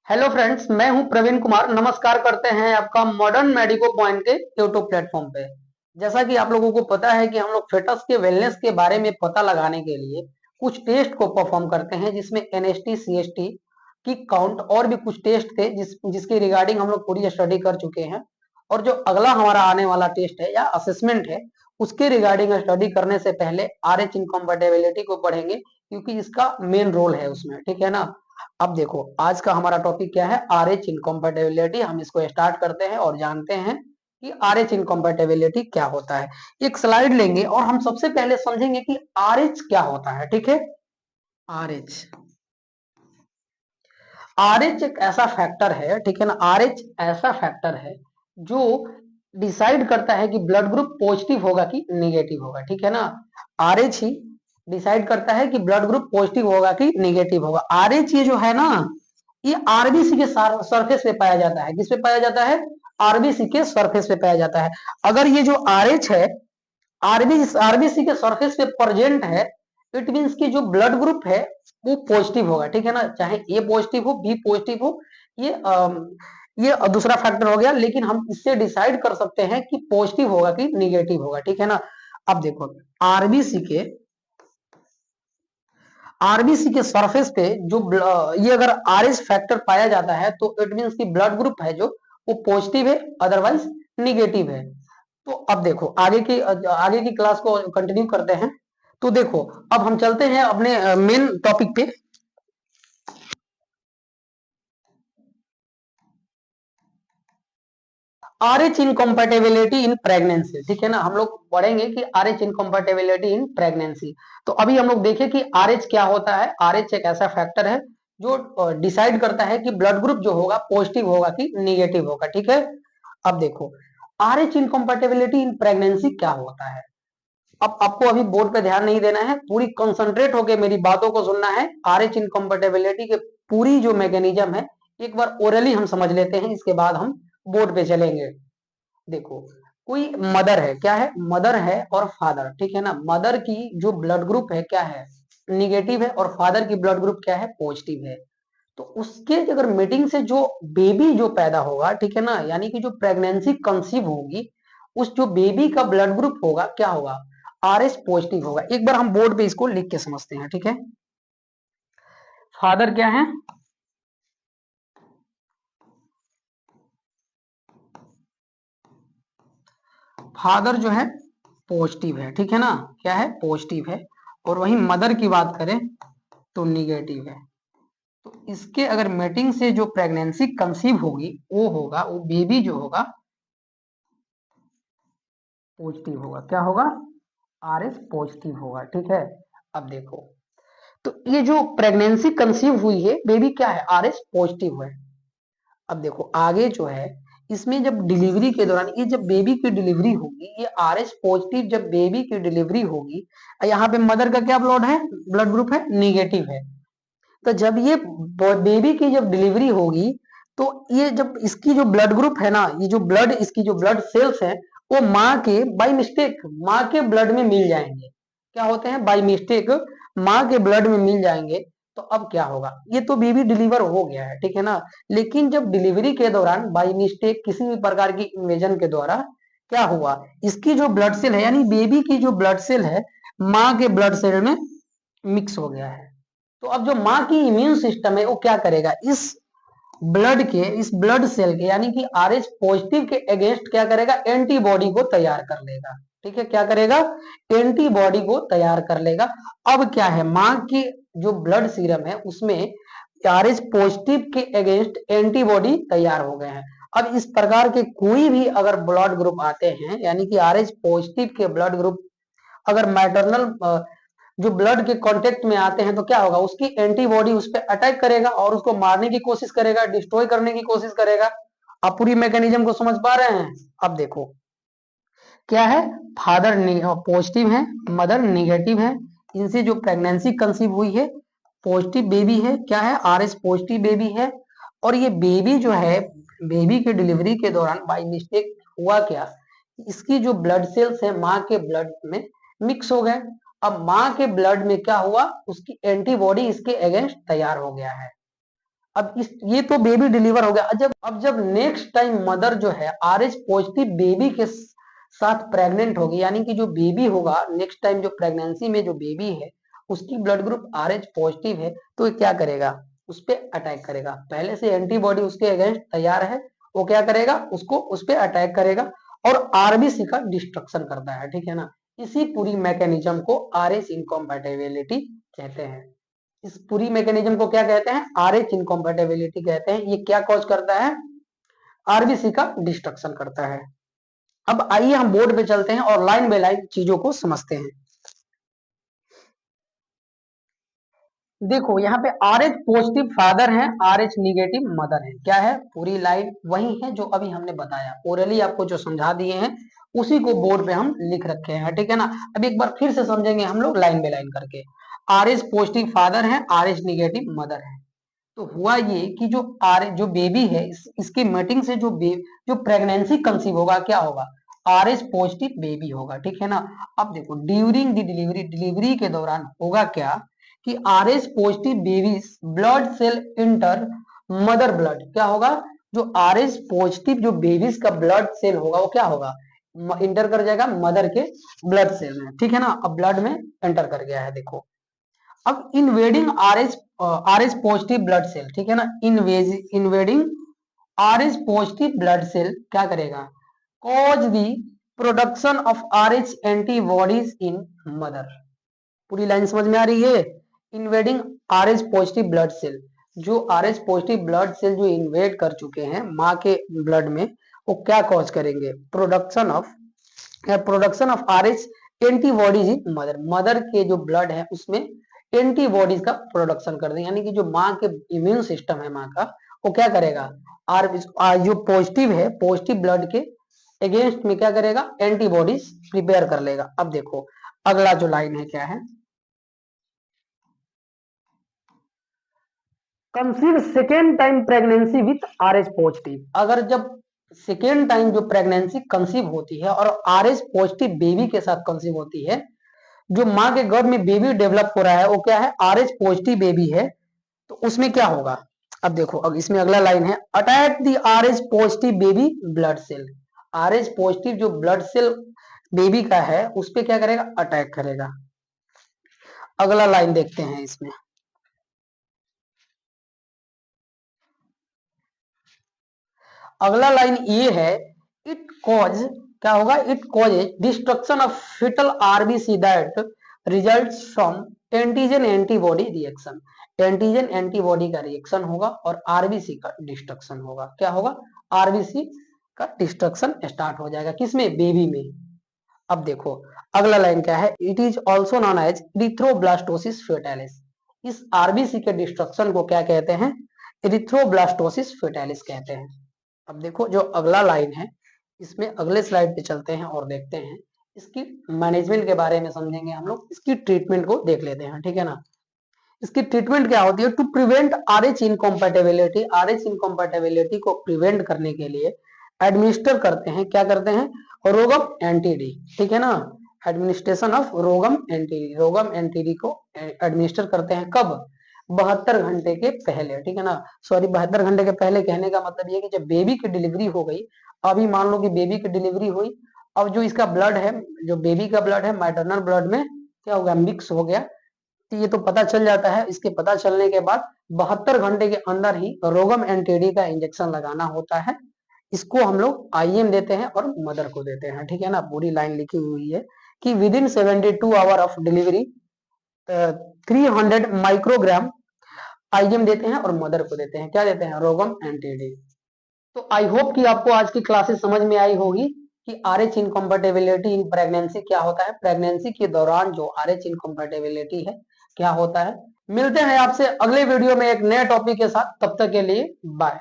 Hello friends, मैं हूं प्रवीण कुमार। नमस्कार करते हैं आपका मॉडर्न मेडिको पॉइंट के यूट्यूब प्लेटफॉर्म पे। जैसा कि आप लोगों को पता है कि हम लोग फेटस के वेलनेस के बारे में पता लगाने के लिए कुछ टेस्ट को परफॉर्म करते हैं, जिसमें एनएसटी, सीएसटी, किक काउंट और भी कुछ टेस्ट थे जिसके रिगार्डिंग हम लोग पूरी स्टडी कर चुके हैं। और जो अगला हमारा आने वाला टेस्ट है या असेसमेंट है, उसके रिगार्डिंग स्टडी करने से पहले आरएच इनकम्पेटेबिलिटी को पढ़ेंगे, क्योंकि इसका मेन रोल है उसमें। ठीक है ना। अब देखो, आज का हमारा टॉपिक क्या है? RH incompatibility. हम इसको स्टार्ट करते हैं और जानते हैं कि आरएच इनकम्पेटेबिलिटी क्या होता है। एक स्लाइड लेंगे और हम सबसे पहले समझेंगे कि आरएच क्या होता है। ठीक है। आरएच आरएच एक ऐसा फैक्टर है, ठीक है ना। आरएच ऐसा फैक्टर है जो डिसाइड करता है कि ब्लड ग्रुप पॉजिटिव होगा कि निगेटिव होगा। ठीक है ना। आरएच ही डिसाइड करता है कि ब्लड ग्रुप पॉजिटिव होगा कि निगेटिव होगा। आरएच ये जो है ना, ये आरबीसी के सरफेस पे पाया जाता है। किस पे पाया जाता है? आरबीसी के सरफेस पे पाया जाता है। अगर ये जो आरएच है आरबीसी के सरफेस पे प्रेजेंट है, इट मींस कि जो ब्लड ग्रुप है वो पॉजिटिव होगा। ठीक है ना। चाहे ए पॉजिटिव हो, बी पॉजिटिव हो, ये ये दूसरा फैक्टर हो गया, लेकिन हम इससे डिसाइड कर सकते हैं कि पॉजिटिव होगा कि निगेटिव होगा। ठीक है ना। अब देखो, आरबीसी के आरबीसी के सरफेस पे जो ये अगर आरएच फैक्टर पाया जाता है, तो इट मींस कि ब्लड ग्रुप है जो वो पॉजिटिव है, अदरवाइज निगेटिव है। तो अब देखो, आगे की क्लास को कंटिन्यू करते हैं। तो देखो, अब हम चलते हैं अपने मेन टॉपिक पे। RH incompatibility in pregnancy. ठीक है ना। हम लोग पढ़ेंगे कि आरएच इनकम्पेटेबिलिटी इन प्रेगनेंसी। तो अभी हम लोग देखें कि आरएच क्या होता है। आरएच एक ऐसा फैक्टर है जो डिसाइड करता है कि ब्लड ग्रुप जो होगा पॉजिटिव होगा कि निगेटिव होगा। ठीक है। अब देखो, आरएच इनकम्पेटेबिलिटी इन प्रेगनेंसी क्या होता है। अब आपको अभी बोर्ड पे ध्यान नहीं देना है, पूरी कंसंट्रेट होकर मेरी बातों को सुनना है। आरएच इनकम्पेटेबिलिटी के पूरी जो मैकेनिज्म है, एक बार ओरली हम समझ लेते हैं, इसके बाद हम बोर्ड पे चलेंगे। देखो, कोई मदर है, क्या है? मदर है और फादर। ठीक है ना। मदर की जो ब्लड ग्रुप है क्या है? निगेटिव है, और फादर की ब्लड ग्रुप क्या है? पॉजिटिव है। तो उसके अगर मीटिंग से जो बेबी जो पैदा होगा, ठीक है ना, यानी कि जो प्रेगनेंसी कंसीव होगी, उस जो बेबी का ब्लड ग्रुप होगा क्या होगा? आरएच पॉजिटिव होगा। एक बार हम बोर्ड पे इसको लिख के समझते हैं। ठीक है। फादर क्या है? फादर जो है पॉजिटिव है। ठीक है ना। क्या है? पॉजिटिव है। और वहीं मदर की बात करें तो निगेटिव है। तो इसके अगर मेटिंग से जो प्रेगनेंसी कंसीव होगी, वो बेबी जो होगा पॉजिटिव होगा। क्या होगा? आरएच पॉजिटिव होगा। ठीक है। अब देखो, तो ये जो प्रेगनेंसी कंसीव हुई है, बेबी क्या है? आरएच पॉजिटिव है। अब देखो आगे जो है, इसमें जब डिलीवरी के दौरान, ये जब बेबी की डिलीवरी होगी, ये आरएच पॉजिटिव जब बेबी की डिलीवरी होगी, यहाँ पे मदर का क्या ब्लड ग्रुप है? निगेटिव है। तो जब ये बेबी की जब डिलीवरी होगी, तो ये जब इसकी जो ब्लड ग्रुप है ना, ये जो ब्लड, इसकी जो ब्लड सेल्स है, वो माँ के बाय मिस्टेक माँ के ब्लड में मिल जाएंगे। क्या होते हैं? बाय मिस्टेक माँ के ब्लड में मिल जाएंगे। तो अब क्या होगा? ये तो बेबी डिलीवर हो गया है, ठीक है ना। लेकिन जब डिलीवरी के दौरान बाय मिस्टेक किसी भी प्रकार की इन्वेजन के द्वारा क्या हुआ, इसकी जो ब्लड सेल है, यानी बेबी की जो ब्लड सेल है, माँ के ब्लड सेल में मिक्स हो गया है। तो अब जो माँ की इम्यून सिस्टम है, वो क्या करेगा? इस ब्लड सेल के, यानी कि आरएच पॉजिटिव के अगेंस्ट क्या करेगा? एंटीबॉडी को तैयार कर लेगा। ठीक है। क्या करेगा? एंटीबॉडी को तैयार कर लेगा। अब क्या है, माँ की जो ब्लड सीरम है उसमें आरएच पॉजिटिव के अगेंस्ट एंटीबॉडी तैयार हो गए हैं। अब इस प्रकार के कोई भी अगर ब्लड ग्रुप आते हैं, यानी कि आरएच पॉजिटिव के ब्लड ग्रुप अगर मैटरनल जो ब्लड के कांटेक्ट में आते हैं, तो क्या होगा? उसकी एंटीबॉडी उस पर अटैक करेगा और उसको मारने की कोशिश करेगा, डिस्ट्रॉय करने की कोशिश करेगा। आप पूरी मैकेनिज्म को समझ पा रहे हैं? अब देखो क्या है, फादर पॉजिटिव है, मदर निगेटिव है। इनसे जो प्रेगनेंसी कंसीव हुई है, पॉजिटिव बेबी है। क्या है? आरएच पॉजिटिव बेबी है। और ये बेबी जो है, बेबी के डिलीवरी के दौरान बाय मिस्टेक हुआ क्या, इसकी जो ब्लड सेल्स है माँ के ब्लड में मिक्स हो गए। अब माँ के ब्लड में क्या हुआ, उसकी एंटीबॉडी इसके अगेंस्ट तैयार हो गया है। अब ये तो बेबी डिलीवर हो गया। अब जब नेक्स्ट टाइम मदर जो है RH पॉजिटिव बेबी के साथ प्रेग्नेंट होगी, यानी कि जो बेबी होगा नेक्स्ट टाइम, जो प्रेगनेंसी में जो बेबी है उसकी ब्लड ग्रुप RH पॉजिटिव है, तो ये क्या करेगा, उस पर अटैक करेगा। पहले से एंटीबॉडी उसके अगेंस्ट तैयार है, वो क्या करेगा, उसको उस पर अटैक करेगा और RBC का डिस्ट्रक्शन करता है, ठीक है ना। इसी पूरी मैकेनिज्म को RH इनकॉम्पैटिबिलिटी कहते हैं। इस पूरी मैकेनिज्म को क्या कहते हैं, RH इनकॉम्पैटिबिलिटी कहते हैं। ये क्या कॉज करता है, RBC का डिस्ट्रक्शन करता है। अब आइए हम बोर्ड पे चलते हैं और लाइन बाय लाइन चीजों को समझते हैं। देखो यहाँ पे RH पॉजिटिव फादर है, RH निगेटिव मदर है। क्या है, पूरी लाइन वही है जो अभी हमने बताया, ओरली आपको जो समझा दिए हैं उसी को बोर्ड पे हम लिख रखे हैं, ठीक है ना। अब एक बार फिर से समझेंगे हम लोग लाइन बाय लाइन करके। RH पॉजिटिव फादर है, RH निगेटिव मदर है। तो हुआ ये कि जो बेबी है इसकी मेटिंग से जो प्रेगनेंसी कंसीव होगा, क्या होगा, RH पॉजिटिव बेबी होगा, ठीक है ना। अब देखो ड्यूरिंग द डिलीवरी के दौरान होगा क्या कि RH positive baby blood cell enter mother blood, क्या होगा, जो RH पॉजिटिव जो बेबीज का ब्लड सेल होगा वो क्या होगा, इंटर कर जाएगा मदर के ब्लड सेल में, ठीक है ना। अब ब्लड में एंटर कर गया है, देखो। अब invading RH positive blood cell, ठीक है ना, invading RH positive blood cell क्या करेगा, cause the production of RH antibodies in mother. पूरी लाइन समझ में आ रही है। Invading RH positive blood cell, जो RH पॉजिटिव ब्लड सेल जो इन्वेड कर चुके हैं माँ के ब्लड में, वो क्या कॉज करेंगे, production of RH antibodies in mother. Mother के जो ब्लड है उसमें एंटीबॉडीज का प्रोडक्शन कर दें, यानी कि जो माँ के इम्यून सिस्टम है माँ का, वो क्या करेगा, जो पॉजिटिव है पॉजिटिव ब्लड के अगेंस्ट में क्या करेगा, एंटीबॉडीज प्रिपेयर कर लेगा। अब देखो अगला जो लाइन है क्या है, conceive second time pregnancy with RH positive. अगर जब सेकेंड टाइम जो प्रेगनेंसी कंसीव होती है और RH पॉजिटिव बेबी के साथ कंसीव होती है, जो माँ के गर्भ में बेबी डेवलप हो रहा है वो क्या है, RH पॉजिटिव बेबी है, तो उसमें क्या होगा। अब देखो, अब इसमें अगला लाइन है, attack the RH positive baby blood cell. RH positive जो ब्लड सेल बेबी का है उस पे क्या करेगा, अटैक करेगा। अगला लाइन देखते हैं इसमें, अगला लाइन ये है, इट कॉज, क्या होगा, it causes destruction of fetal RBC that results from antigen antibody reaction. Antigen antibody का रिएक्शन होगा और RBC का डिस्ट्रक्शन होगा। क्या होगा, RBC का डिस्ट्रक्शन स्टार्ट हो जाएगा, किसमें, बेबी में। अब देखो अगला लाइन क्या है, it is also known as erythroblastosis fetalis. इस RBC के डिस्ट्रक्शन को क्या कहते हैं, इरिथ्रोब्लास्टोसिस फेटालिस कहते हैं। अब देखो जो अगला लाइन है, इसमें अगले स्लाइड पे चलते हैं और देखते हैं इसकी मैनेजमेंट के बारे में समझेंगे हम लोग। इसकी ट्रीटमेंट को देख लेते हैं, ठीक है ना। इसकी ट्रीटमेंट क्या होती है, to prevent RH incompatibility. RH incompatibility को प्रिवेंट करने के लिए एडमिनिस्टर करते हैं, क्या करते हैं, रोगम एंटीडी, ठीक है ना। एडमिनिस्ट्रेशन ऑफ रोगम एंटीडी, रोगम एंटीडी को एडमिनिस्टर करते हैं कब, 72 घंटे के पहले, ठीक है ना। सॉरी, 72 घंटे के पहले कहने का मतलब ये कि जब बेबी की डिलीवरी हो गई, अभी मान लो कि बेबी की डिलीवरी हुई, अब जो इसका ब्लड है, जो बेबी का ब्लड है मैटरनल ब्लड में क्या हो गया, मिक्स हो गया, तो ये तो पता चल जाता है। इसके पता चलने के बाद 72 घंटे के अंदर ही रोगम एंटीडी का इंजेक्शन लगाना होता है। इसको हम लोग IM देते हैं और मदर को देते हैं, ठीक है ना। पूरी लाइन लिखी हुई है कि with in 72 hour of delivery 300 microgram IM देते हैं और मदर को देते हैं, क्या देते हैं, रोगम एंटीडी। तो आई होप कि आपको आज की क्लासेस समझ में आई होगी कि RH इनकॉम्पैटिबिलिटी इन प्रेगनेंसी क्या होता है, प्रेगनेंसी के दौरान जो RH इनकॉम्पैटिबिलिटी है क्या होता है। मिलते हैं आपसे अगले वीडियो में एक नए टॉपिक के साथ, तब तक के लिए बाय।